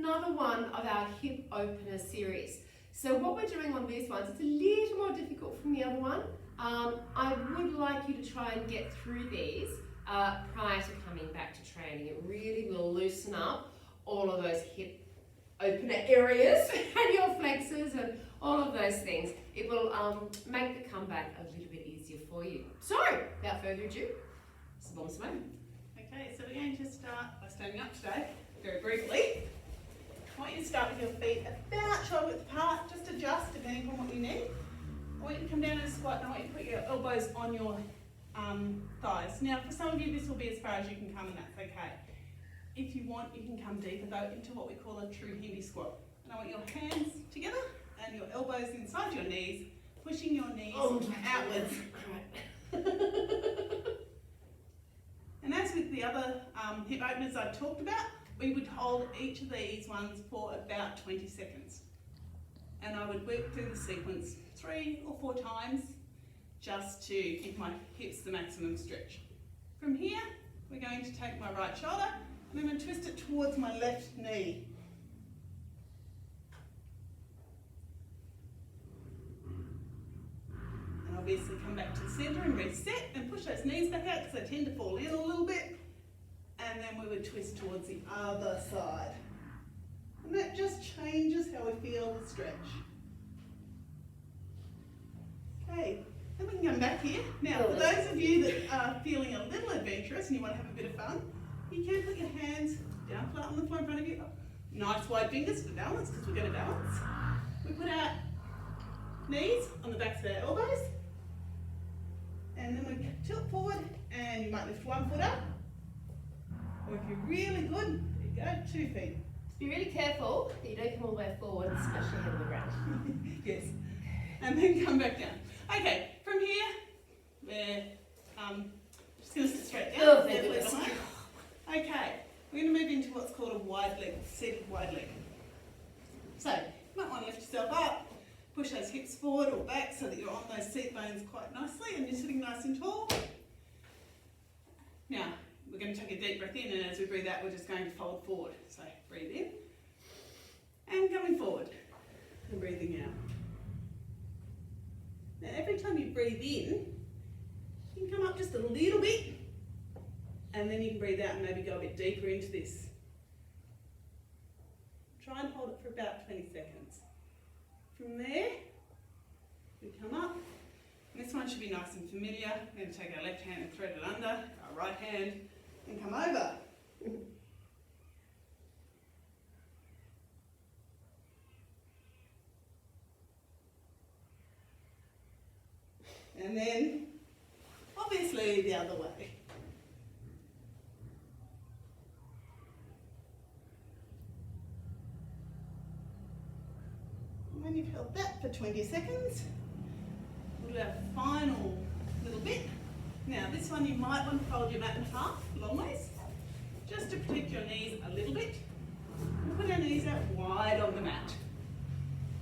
another one of our hip opener series. So what we're doing on these ones, it's a little more difficult from the other one. I would like you to try and get through these prior to coming back to training. It really will loosen up all of those hip opener areas and your flexors and all of those things. It will make the comeback a little bit easier for you. So, without further ado, Sabum Simone. Okay, so we're going to start by standing up today, very briefly. I want you to start with your feet about shoulder width apart, just adjust depending on what you need. I want you to come down in a squat and I want you to put your elbows on your thighs. Now, for some of you, this will be as far as you can come, and that's okay. If you want, you can come deeper though into what we call a true Hindi squat. And I want your hands together and your elbows inside your knees, pushing your knees outwards. And as with the other hip openers I've talked about, we would hold each of these ones for about 20 seconds. And I would work through the sequence 3 or 4 times just to give my hips the maximum stretch. From here, we're going to take my right shoulder and I'm going to twist it towards my left knee. And obviously come back to the centre and reset and push those knees back out because they tend to fall in a little bit. And then we would twist towards the other side. And that just changes how we feel the stretch. Okay, then we can come back here. Now, for those of you that are feeling a little adventurous and you want to have a bit of fun, you can put your hands down flat on the floor in front of you. Nice wide fingers for balance, because we're going to balance. We put our knees on the backs of our elbows. And then we tilt forward and you might lift one foot up. Or if you're really good, there you go, 2 feet. Just be really careful that you don't come all the way forward and smash your head on the ground. Yes. And then come back down. Okay, from here, we're just going to sit straight down. Okay, we're going to move into what's called a wide leg, seated wide leg. So, you might want to lift yourself up, push those hips forward or back so that you're on those seat bones quite nicely and you're sitting nice and tall. Now, we're going to take a deep breath in, and as we breathe out, we're just going to fold forward. So, breathe in, and coming forward, and breathing out. Now, every time you breathe in, you can come up just a little bit, and then you can breathe out and maybe go a bit deeper into this. Try and hold it for about 20 seconds. From there, we come up, and this one should be nice and familiar. We're going to take our left hand and thread it under, our right hand, and come over. And then, obviously, the other way. And when you've held that for 20 seconds, we'll do our final little bit. Now, this one you might want to fold your mat in half, long ways, just to protect your knees a little bit. And put our knees out wide on the mat.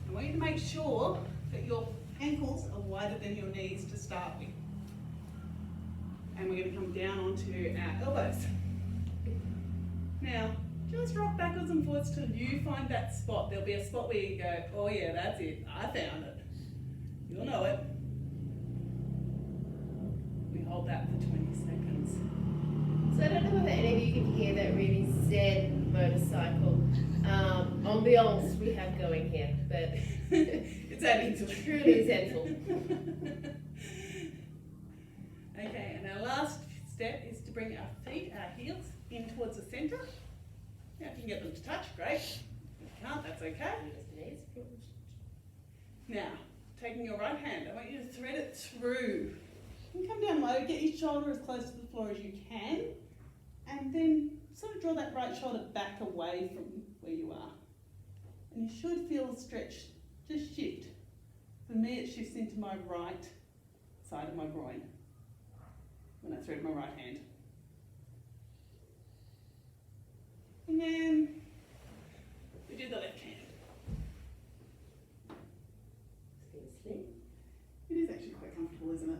I want you to make sure that your ankles are wider than your knees to start with. And we're going to come down onto our elbows. Now, just rock backwards and forwards till you find that spot. There'll be a spot where you go, oh yeah, that's it, I found it. You'll know it. Hold that for 20 seconds. So I don't know whether any of you can hear that really zen motorcycle ambiance we have going here, but it's adding to it. Truly zenful. Okay, and our last step is to bring our feet, our heels, in towards the centre. Now if you can get them to touch, great. If you can't, that's okay. Now, taking your right hand, I want you to thread it through. You come down low, get your shoulder as close to the floor as you can, and then sort of draw that right shoulder back away from where you are. And you should feel the stretch just shift. For me, it shifts into my right side of my groin when I thread my right hand. And then we do the left hand. It is actually quite comfortable, isn't it?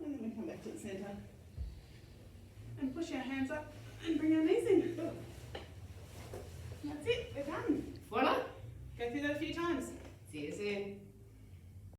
And then we come back to the centre. and push our hands up and bring our knees in.